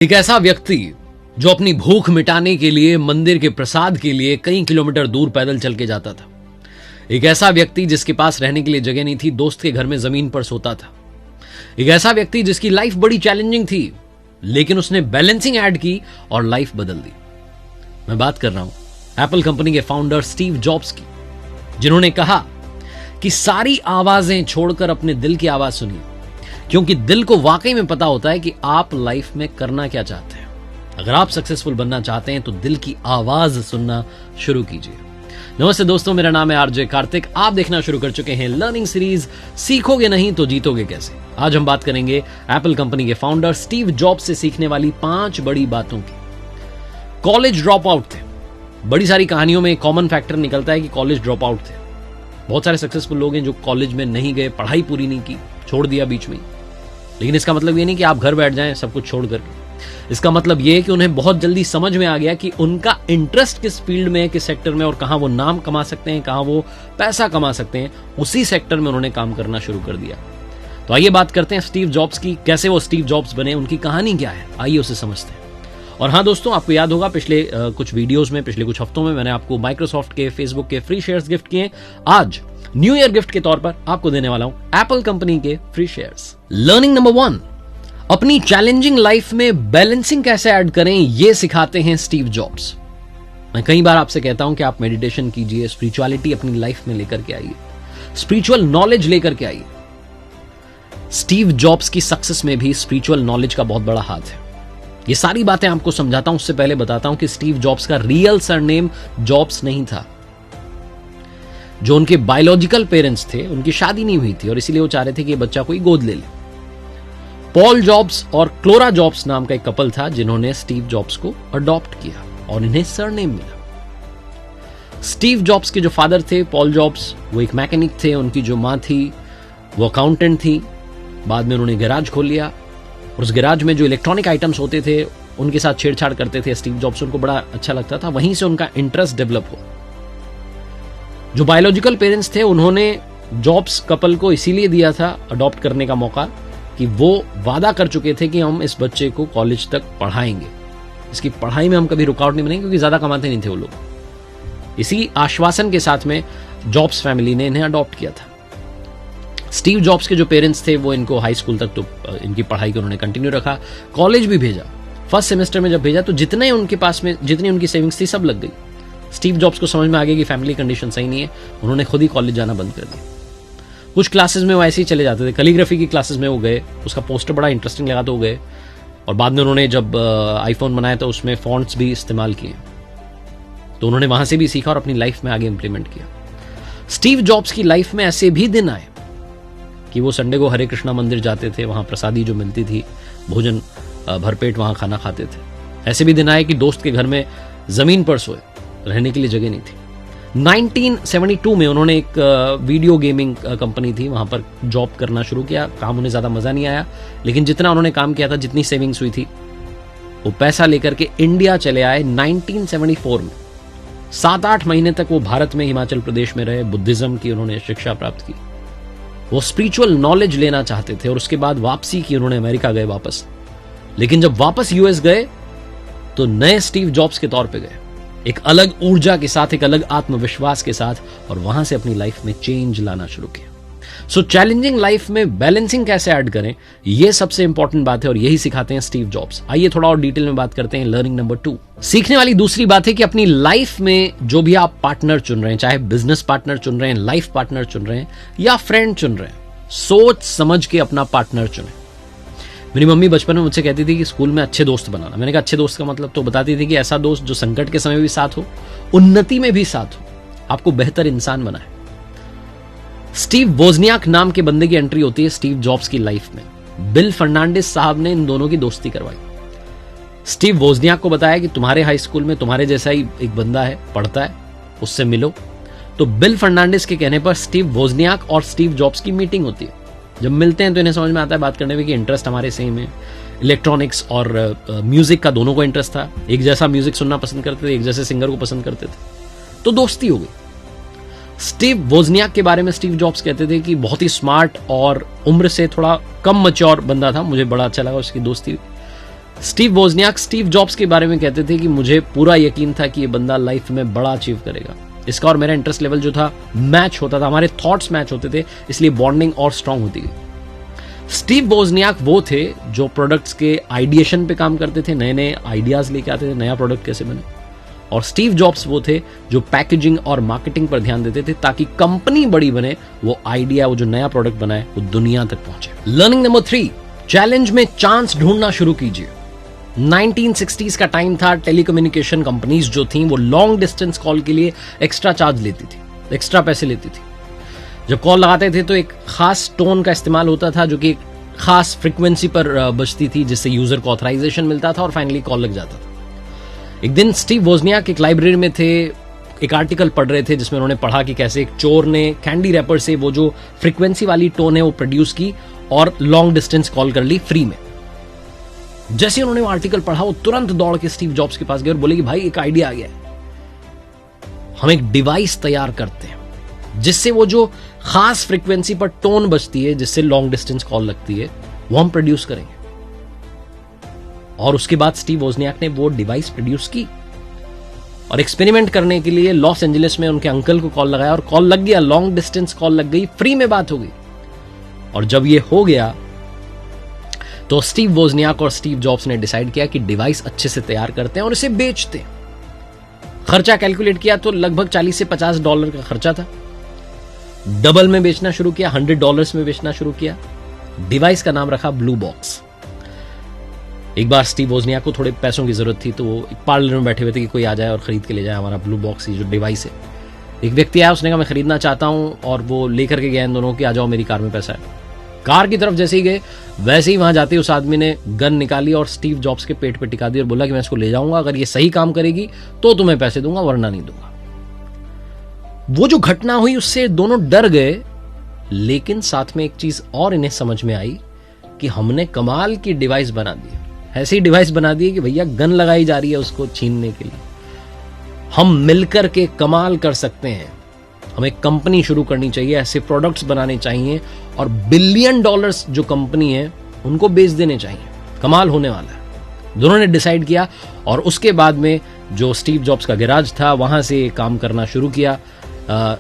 एक ऐसा व्यक्ति जो अपनी भूख मिटाने के लिए मंदिर के प्रसाद के लिए कई किलोमीटर दूर पैदल चल के जाता था। एक ऐसा व्यक्ति जिसके पास रहने के लिए जगह नहीं थी, दोस्त के घर में जमीन पर सोता था। एक ऐसा व्यक्ति जिसकी लाइफ बड़ी चैलेंजिंग थी, लेकिन उसने बैलेंसिंग ऐड की और लाइफ बदल दी। मैं बात कर रहा हूं एप्पल कंपनी के फाउंडर स्टीव जॉब्स की, जिन्होंने कहा कि सारी आवाजें छोड़कर अपने दिल की आवाज सुनिए, क्योंकि दिल को वाकई में पता होता है कि आप लाइफ में करना क्या चाहते हैं। अगर आप सक्सेसफुल बनना चाहते हैं तो दिल की आवाज सुनना शुरू कीजिए। नमस्ते दोस्तों, मेरा नाम है आरजे कार्तिक। आप देखना शुरू कर चुके हैं लर्निंग सीरीज सीखोगे नहीं तो जीतोगे कैसे। आज हम बात करेंगे एप्पल कंपनी के फाउंडर स्टीव जॉब्स से सीखने वाली 5 बड़ी बातों की। कॉलेज ड्रॉप आउट थे। बड़ी सारी कहानियों में एक कॉमन फैक्टर निकलता है कि कॉलेज ड्रॉप आउट थे। बहुत सारे सक्सेसफुल लोग हैं जो कॉलेज में नहीं गए, पढ़ाई पूरी नहीं की, छोड़ दिया बीच में। लेकिन इसका मतलब ये नहीं कि आप घर बैठ जाएं सब कुछ छोड़ करके। इसका मतलब ये है कि उन्हें बहुत जल्दी समझ में आ गया कि उनका इंटरेस्ट किस फील्ड में है, किस सेक्टर में, और कहां वो नाम कमा सकते हैं, कहां वो पैसा कमा सकते हैं। उसी सेक्टर में उन्होंने काम करना शुरू कर दिया। तो आइए बात करते हैं स्टीव जॉब्स की। कैसे वो स्टीव जॉब्स बने, उनकी कहानी क्या है, आइए उसे समझते हैं। और हाँ दोस्तों, आपको याद होगा पिछले कुछ वीडियोस में, पिछले कुछ हफ्तों में मैंने आपको माइक्रोसॉफ्ट के, फेसबुक के फ्री शेयर्स गिफ्ट किए। आज न्यू ईयर गिफ्ट के तौर पर आपको देने वाला हूं एप्पल कंपनी के फ्री शेयर्स। लर्निंग नंबर 1, अपनी चैलेंजिंग लाइफ में बैलेंसिंग कैसे ऐड करें, यह सिखाते हैं स्टीव जॉब्स। मैं कई बार आपसे कहता हूं कि आप मेडिटेशन कीजिए, स्पिरिचुअलिटी अपनी लाइफ में लेकर के आइए, स्पिरिचुअल नॉलेज लेकर के आइए। स्टीव जॉब्स की सक्सेस में भी स्पिरिचुअल नॉलेज का बहुत बड़ा हाथ है। ये सारी बातें आपको समझाता हूं, उससे पहले बताता हूं कि स्टीव जॉब्स का रियल सरनेम जॉब्स नहीं था। जो उनके बायोलॉजिकल पेरेंट्स थे, उनकी शादी नहीं हुई थी और इसीलिए वो चाह रहे थे कि ये बच्चा कोई गोद ले ले। पॉल जॉब्स और क्लोरा जॉब्स नाम का एक कपल था जिन्होंने स्टीव जॉब्स को अडॉप्ट किया और इन्हें सरनेम मिला। स्टीव जॉब्स के जो फादर थे पॉल जॉब्स, वो एक मैकेनिक थे। उनकी जो मां थी वो अकाउंटेंट थी। बाद में उन्होंने गैराज खोल लिया और उस गैराज में जो इलेक्ट्रॉनिक आइटम्स होते थे उनके साथ छेड़छाड़ करते थे स्टीव जॉब्स। उनको बड़ा अच्छा लगता था, वहीं से उनका इंटरेस्ट डेवलप हुआ। जो बायोलॉजिकल पेरेंट्स थे उन्होंने जॉब्स कपल को इसीलिए दिया था अडॉप्ट करने का मौका कि वो वादा कर चुके थे कि हम इस बच्चे को कॉलेज तक पढ़ाएंगे, इसकी पढ़ाई में हम कभी रुकावट नहीं बनेंगे, क्योंकि ज्यादा कमाते नहीं थे वो लोग। इसी आश्वासन के साथ में जॉब्स फैमिली ने इन्हें अडॉप्ट किया था। स्टीव जॉब्स के जो पेरेंट्स थे वो इनको हाई स्कूल तक तो इनकी पढ़ाई को उन्होंने कंटिन्यू रखा, कॉलेज भी भेजा। फर्स्ट सेमेस्टर में जब भेजा तो जितने उनके पास में, जितनी उनकी सेविंग्स थी सब लग गई। स्टीव जॉब्स को समझ में आ गया कि फैमिली कंडीशन सही नहीं है, उन्होंने खुद ही कॉलेज जाना बंद कर दिया। कुछ क्लासेस में वो ऐसे ही चले जाते थे। कैलीग्राफी की क्लासेस में वो गए, उसका पोस्टर बड़ा इंटरेस्टिंग लगा तो वो गए। और बाद में उन्होंने जब आईफोन बनाया तो उसमें फॉन्ट्स भी इस्तेमाल किए, तो उन्होंने वहां से भी सीखा और अपनी लाइफ में आगे इंप्लीमेंट किया। स्टीव जॉब्स की लाइफ में ऐसे भी दिन आए कि वो संडे को हरे कृष्णा मंदिर जाते थे, वहां प्रसादी जो मिलती थी, भोजन भरपेट वहां खाना खाते थे। ऐसे भी दिन आए कि दोस्त के घर में जमीन पर सोए, रहने के लिए जगह नहीं थी। 1972 में उन्होंने एक वीडियो गेमिंग कंपनी थी, वहां पर जॉब करना शुरू किया। काम उन्हें ज्यादा मजा नहीं आया, लेकिन जितना उन्होंने काम किया था, जितनी सेविंग्स हुई थी, वो पैसा लेकर के इंडिया चले आए 1974 में। 7-8 महीने तक वो भारत में, हिमाचल प्रदेश में रहे। बुद्धिज्म की उन्होंने शिक्षा प्राप्त की, वो स्पिरिचुअल नॉलेज लेना चाहते थे और उसके बाद वापसी की। उन्होंने अमेरिका गए वापस, लेकिन जब वापस यूएस गए तो नए स्टीव जॉब्स के तौर पे गए, एक अलग ऊर्जा के साथ, एक अलग आत्मविश्वास के साथ, और वहां से अपनी लाइफ में चेंज लाना शुरू किया। सो चैलेंजिंग लाइफ में बैलेंसिंग कैसे ऐड करें, यह सबसे इंपॉर्टेंट बात है और यही सिखाते हैं स्टीव जॉब्स। आइए थोड़ा और डिटेल में बात करते हैं। लर्निंग नंबर 2, सीखने वाली दूसरी बात है कि अपनी लाइफ में जो भी आप पार्टनर चुन रहे हैं, चाहे बिजनेस पार्टनर चुन रहे हैं, लाइफ पार्टनर चुन रहे हैं या फ्रेंड चुन रहे हैं, सोच समझ के अपना पार्टनर चुने। मेरी मम्मी बचपन में मुझसे कहती थी कि स्कूल में अच्छे दोस्त बनाना। मैंने कहा अच्छे दोस्त का मतलब, तो बताती थी कि ऐसा दोस्त जो संकट के समय भी साथ हो, उन्नति में भी साथ हो, आपको बेहतर इंसान बनाए। स्टीव वोजनियाक नाम के बंदे की एंट्री होती है स्टीव जॉब्स की लाइफ में। बिल फर्नांडिस साहब ने इन दोनों की दोस्ती करवाई। स्टीव वोजनियाक को बताया कि तुम्हारे हाई स्कूल में तुम्हारे जैसा ही एक बंदा है, पढ़ता है, उससे मिलो। तो बिल फर्नांडिस के कहने पर स्टीव वोजनियाक और स्टीव जॉब्स की मीटिंग होती है। जब मिलते हैं तो इन्हें समझ में आता है बात करने में कि इंटरेस्ट हमारे सेम है। इलेक्ट्रॉनिक्स और म्यूजिक का दोनों को इंटरेस्ट था, एक जैसा म्यूजिक सुनना पसंद करते थे, एक जैसे सिंगर को पसंद करते थे, तो दोस्ती हो गई। स्टीव वोजनियाक के बारे में स्टीव जॉब्स कहते थे कि बहुत ही स्मार्ट और उम्र से थोड़ा कम मैच्योर बंदा था। मुझे बड़ा अच्छा लगा उसकी दोस्ती। स्टीव वोजनियाक स्टीव जॉब्स के बारे में कहते थे कि मुझे पूरा यकीन था कि ये बंदा लाइफ में बड़ा अचीव करेगा। इसका और मेरा इंटरेस्ट लेवल जो था मैच होता था, हमारे थॉट्स मैच होते थे, इसलिए बॉन्डिंग और स्ट्रांग होती गई। स्टीव वोजनियाक वो थे जो प्रोडक्ट्स के आइडिएशन पे काम करते थे, नए नए आइडियाज लेके आते थे, नया प्रोडक्ट कैसे बने। और स्टीव जॉब्स वो थे जो पैकेजिंग और मार्केटिंग पर ध्यान देते थे ताकि कंपनी बड़ी बने, वो आइडिया, वो जो नया प्रोडक्ट बनाए वो दुनिया तक पहुंचे। लर्निंग नंबर 3, चैलेंज में चांस ढूंढना शुरू कीजिए। 1960s का टाइम था। टेलीकम्युनिकेशन कंपनीज जो थी वो लॉन्ग डिस्टेंस कॉल के लिए एक्स्ट्रा चार्ज लेती थी, एक्स्ट्रा पैसे लेती थी। जब कॉल लगाते थे तो एक खास टोन का इस्तेमाल होता था जो कि एक खास फ्रीक्वेंसी पर बजती थी, जिससे यूजर को ऑथराइजेशन मिलता था और फाइनली कॉल लग जाता था। एक दिन स्टीव वोजनियाक एक लाइब्रेरी में थे, एक आर्टिकल पढ़ रहे थे जिसमें उन्होंने पढ़ा कि कैसे एक चोर ने कैंडी रैपर से वो जो फ्रीक्वेंसी वाली टोन है वो प्रोड्यूस की और लॉन्ग डिस्टेंस कॉल कर ली फ्री में। जैसे उन्होंने वो आर्टिकल पढ़ा, वो तुरंत दौड़ के स्टीव जॉब्स के पास गए और बोले कि भाई एक आइडिया आ गया है, हम एक डिवाइस तैयार करते हैं जिससे वो जो खास फ्रीक्वेंसी पर टोन बजती है जिससे लॉन्ग डिस्टेंस कॉल लगती है वो हम प्रोड्यूस करेंगे। और उसके बाद स्टीव वोजनियाक ने वो डिवाइस प्रोड्यूस की और एक्सपेरिमेंट करने के लिए लॉस एंजलिस में उनके अंकल को कॉल लगाया और कॉल लग गया, लॉन्ग डिस्टेंस कॉल लग गई, फ्री में बात हो गई। और जब ये हो गया तो स्टीव वोजनियाक और स्टीव जॉब्स ने डिसाइड किया कि डिवाइस अच्छे से तैयार करते हैं और इसे बेचते हैं। खर्चा कैलकुलेट किया तो लगभग $40 से $50 का खर्चा था। डबल में बेचना शुरू किया, $100 में बेचना शुरू किया। डिवाइस का नाम रखा ब्लू बॉक्स। एक बार स्टीव वोजनियाक को थोड़े पैसों की जरूरत थी तो वो एक पार्लर में बैठे हुए थे कि कोई आ जाए और खरीद के ले जाए हमारा ब्लू बॉक्स, ये जो डिवाइस है। एक व्यक्ति आया, उसने कहा मैं खरीदना चाहता हूं, और वो लेकर के गए इन दोनों की, आ जाओ मेरी कार में पैसा है। कार की तरफ जैसे ही गए वैसे ही वहां जाते उस आदमी ने गन निकाली और स्टीव जॉब्स के पेट पे टिका दी और बोला कि मैं इसको ले जाऊंगा, अगर ये सही काम करेगी तो तुम्हें पैसे दूंगा वरना नहीं दूंगा। वो जो घटना हुई उससे दोनों डर गए, लेकिन साथ में एक चीज और इन्हें समझ में आई कि हमने कमाल की डिवाइस बना दी। ऐसी डिवाइस बना दी कि भैया गन लगाई जा रही है उसको छीनने के लिए, हम मिलकर के कमाल कर सकते हैं। हमें कंपनी शुरू करनी चाहिए, ऐसे प्रोडक्ट्स बनाने चाहिए और $1 बिलियन जो कंपनी है उनको बेच देने चाहिए, कमाल होने वाला है। दोनों ने डिसाइड किया और उसके बाद में जो स्टीव जॉब्स का गैराज था वहां से काम करना शुरू किया।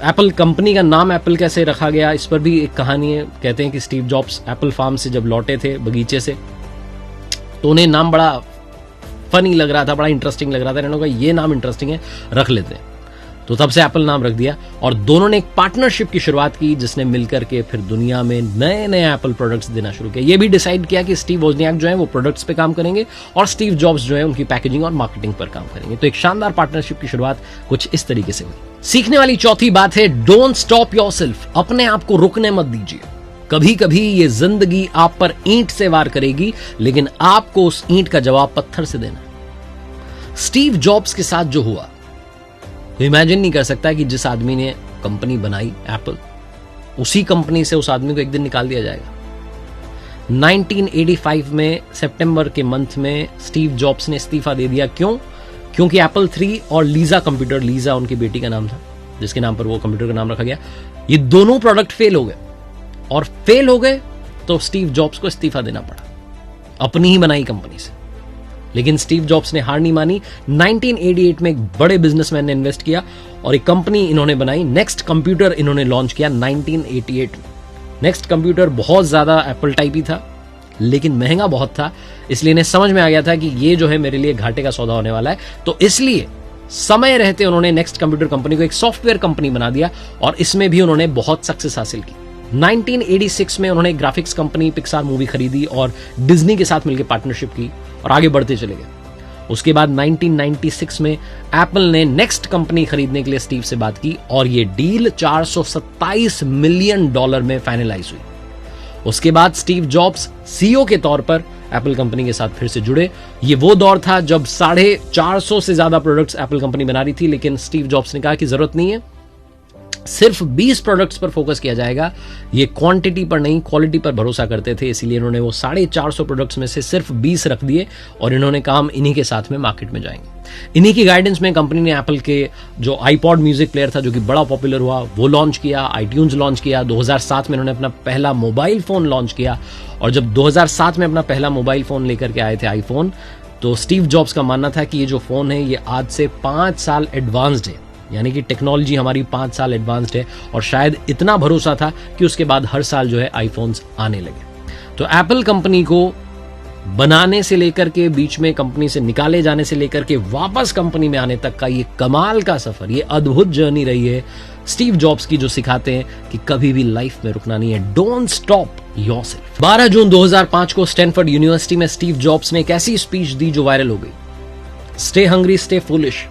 एप्पल कंपनी का नाम एप्पल कैसे रखा गया इस पर भी एक कहानी है। कहते हैं कि स्टीव जॉब्स एप्पल फार्म से जब लौटे थे बगीचे से तो उन्हें नाम बड़ा फनी लग रहा था, बड़ा इंटरेस्टिंग लग रहा था। इन्होंने कहा ये नाम इंटरेस्टिंग है, रख लेते हैं। तो तब से एप्पल नाम रख दिया और दोनों ने एक पार्टनरशिप की शुरुआत की जिसने मिलकर के फिर दुनिया में नए नए एप्पल प्रोडक्ट्स देना शुरू किया। ये भी डिसाइड किया कि स्टीव वोजनियाक जो है वो प्रोडक्ट्स पे काम करेंगे और स्टीव जॉब्स जो है उनकी पैकेजिंग और मार्केटिंग पर काम करेंगे। तो एक शानदार पार्टनरशिप की शुरुआत कुछ इस तरीके से हुई। सीखने वाली चौथी बात है डोंट स्टॉप योरसेल्फ। अपने आप को रुकने मत दीजिए। कभी कभी ये जिंदगी आप पर ईंट से वार करेगी, लेकिन आपको उस ईंट का जवाब पत्थर से देना। स्टीव जॉब्स के साथ जो हुआ तो इमेजिन नहीं कर सकता कि जिस आदमी ने कंपनी बनाई एप्पल, उसी कंपनी से उस आदमी को एक दिन निकाल दिया जाएगा। 1985 में सितंबर के मंथ में स्टीव जॉब्स ने इस्तीफा दे दिया। क्यों? क्योंकि एप्पल 3 और लीजा कंप्यूटर, लीजा उनकी बेटी का नाम था जिसके नाम पर वो कंप्यूटर का नाम रखा गया, ये दोनों प्रोडक्ट फेल हो गए। और फेल हो गए तो स्टीव जॉब्स को इस्तीफा देना पड़ा अपनी ही बनाई कंपनी से। लेकिन स्टीव जॉब्स ने हार नहीं मानी। 1988 में एक बड़े बिजनेसमैन ने इन्वेस्ट किया और एक कंपनी इन्होंने बनाई, नेक्स्ट कंप्यूटर इन्होंने लॉन्च किया 1988 में। नेक्स्ट कंप्यूटर बहुत ज्यादा एप्पल टाइप ही था लेकिन महंगा बहुत था, इसलिए इन्हें समझ में आ गया था कि ये जो है मेरे लिए घाटे का सौदा होने वाला है। तो इसलिए समय रहते उन्होंने नेक्स्ट कंप्यूटर कंपनी को एक सॉफ्टवेयर कंपनी बना दिया और इसमें भी उन्होंने बहुत सक्सेस हासिल की। 1986 में उन्होंने ग्राफिक्स कंपनी पिक्सार मूवी खरीदी और डिज्नी के साथ मिलकर पार्टनरशिप की और आगे बढ़ते चले गए। उसके बाद 1996 में एप्पल ने नेक्स्ट कंपनी खरीदने के लिए स्टीव से बात की और ये डील $427 मिलियन में फाइनलाइज हुई। उसके बाद स्टीव जॉब्स सीईओ के तौर पर एप्पल कंपनी के साथ फिर से जुड़े। ये वो दौर था जब 450 से ज्यादा प्रोडक्ट्स एप्पल कंपनी बना रही थी, लेकिन स्टीव जॉब्स ने कहा कि जरूरत नहीं है, सिर्फ 20 प्रोडक्ट्स पर फोकस किया जाएगा, ये क्वांटिटी पर नहीं क्वालिटी पर भरोसा करते थे। इसीलिए इन्होंने वो 450 प्रोडक्ट्स में से सिर्फ 20 रख दिए और इन्होंने काम इन्हीं के साथ में मार्केट में जाएंगे। इन्हीं की गाइडेंस में कंपनी ने एप्पल के जो आईपॉड म्यूजिक प्लेयर था, जो कि बड़ा पॉपुलर हुआ, वो लॉन्च किया। आईट्यून्स लॉन्च किया। 2007 में इन्होंने अपना पहला मोबाइल फोन लॉन्च किया। और जब 2007 में अपना पहला मोबाइल फोन लेकर के आए थे आईफोन, तो स्टीव जॉब्स का मानना था कि ये जो फोन है ये आज से 5 साल एडवांस्ड है, यानी कि टेक्नोलॉजी हमारी 5 साल एडवांस्ड है। और शायद इतना भरोसा था कि उसके बाद हर साल जो है आईफोन्स आने लगे। तो एप्पल कंपनी को बनाने से लेकर के बीच में कंपनी से निकाले जाने से लेकर के वापस कंपनी में आने तक का ये कमाल का सफर, ये अद्भुत जर्नी रही है स्टीव जॉब्स की, जो सिखाते हैं कि कभी भी लाइफ में रुकना नहीं है। Don't stop yourself. 12 जून 2005 को स्टैनफोर्ड यूनिवर्सिटी में स्टीव जॉब्स ने एक ऐसी स्पीच दी जो वायरल हो गई। स्टे हंग्री स्टे फूलिश,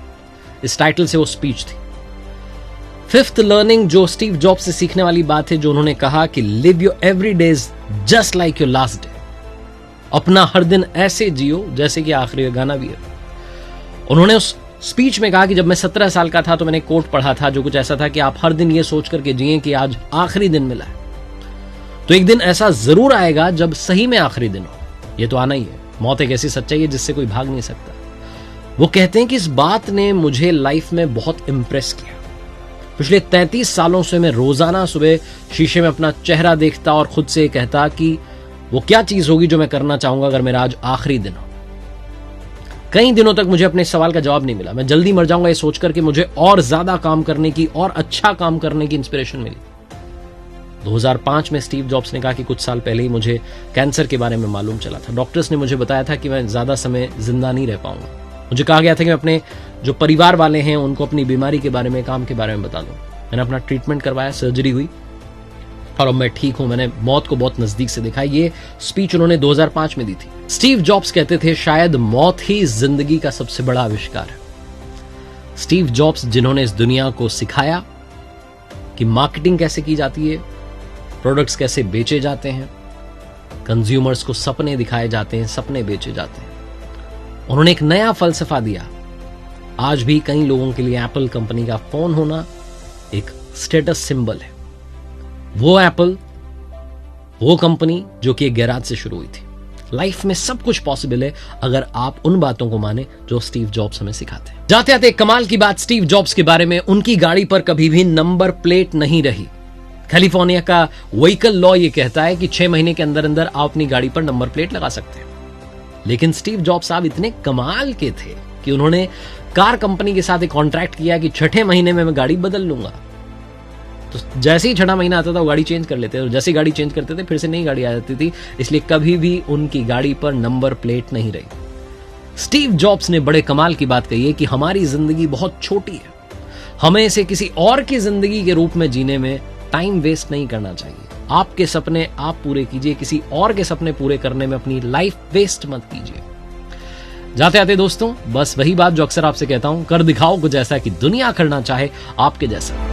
इस टाइटल से वो स्पीच थी। फिफ्थ लर्निंग, जो स्टीव जॉब्स से सीखने वाली बात है, जो उन्होंने कहा कि live your every days just like your last day. अपना हर दिन ऐसे जियो जैसे कि आखिरी गाना भी है। उन्होंने उस स्पीच में कहा कि जब मैं 17 साल का था तो मैंने कोट पढ़ा था जो कुछ ऐसा था कि आप हर दिन ये सोच करके जिए कि आज आखिरी दिन मिला है, तो एक दिन ऐसा जरूर आएगा जब सही में आखिरी दिन हो। ये तो आना ही है। मौत एक ऐसी सच्चाई है जिससे कोई भाग नहीं सकता। वो कहते हैं कि इस बात ने मुझे लाइफ में बहुत इंप्रेस किया। पिछले 33 सालों से मैं रोजाना सुबह शीशे में अपना चेहरा देखता और खुद से कहता कि वो क्या चीज होगी जो मैं करना चाहूंगा अगर मेरा आज आखिरी दिन हो। कई दिनों तक मुझे अपने सवाल का जवाब नहीं मिला। मैं जल्दी मर जाऊंगा ये सोचकर कि मुझे और ज्यादा काम करने की और अच्छा काम करने की इंस्पिरेशन मिली। 2005 में स्टीव जॉब्स ने कहा कि कुछ साल पहले ही मुझे कैंसर के बारे में मालूम चला था। डॉक्टर्स ने मुझे बताया था कि मैं ज्यादा समय जिंदा नहीं रह पाऊंगा। मुझे कहा गया था कि मैं अपने जो परिवार वाले हैं उनको अपनी बीमारी के बारे में, काम के बारे में बता दूं। मैंने अपना ट्रीटमेंट करवाया, सर्जरी हुई और अब मैं ठीक हूं। मैंने मौत को बहुत नजदीक से देखा। ये स्पीच उन्होंने 2005 में दी थी। स्टीव जॉब्स कहते थे शायद मौत ही जिंदगी का सबसे बड़ा आविष्कार है। स्टीव जॉब्स जिन्होंने इस दुनिया को सिखाया कि मार्केटिंग कैसे की जाती है, प्रोडक्ट्स कैसे बेचे जाते हैं, कंज्यूमर्स को सपने दिखाए जाते हैं, सपने बेचे जाते हैं। उन्होंने एक नया फलसफा दिया। आज भी कई लोगों के लिए एप्पल कंपनी का फोन होना एक स्टेटस सिंबल है। वो एप्पल, वो कंपनी जो कि एक गैराज से शुरू हुई थी। लाइफ में सब कुछ पॉसिबल है अगर आप उन बातों को माने जो स्टीव जॉब्स हमें सिखाते हैं। जाते आते एक कमाल की बात स्टीव जॉब्स के बारे में, उनकी गाड़ी पर कभी भी नंबर प्लेट नहीं रही। कैलिफोर्निया का व्हीकल लॉ ये कहता है कि 6 महीने के अंदर अंदर आप अपनी गाड़ी पर नंबर प्लेट लगा सकते हैं। लेकिन स्टीव जॉब्स साहब इतने कमाल के थे कि उन्होंने कार कंपनी के साथ एक कॉन्ट्रैक्ट किया कि 6ठे महीने में मैं गाड़ी बदल लूंगा। तो जैसे ही 6ठा महीना आता था वो गाड़ी चेंज कर लेते, और जैसे ही गाड़ी चेंज करते थे फिर से नई गाड़ी आ जाती थी। इसलिए कभी भी उनकी गाड़ी पर नंबर प्लेट नहीं रही। स्टीव जॉब्स ने बड़े कमाल की बात कही है कि हमारी जिंदगी बहुत छोटी है, हमें इसे किसी और की जिंदगी के रूप में जीने में टाइम वेस्ट नहीं करना चाहिए। आपके सपने आप पूरे कीजिए, किसी और के सपने पूरे करने में अपनी लाइफ वेस्ट मत कीजिए। जाते आते दोस्तों, बस वही बात जो अक्सर आपसे कहता हूं, कर दिखाओ कुछ ऐसा कि दुनिया करना चाहे आपके जैसा।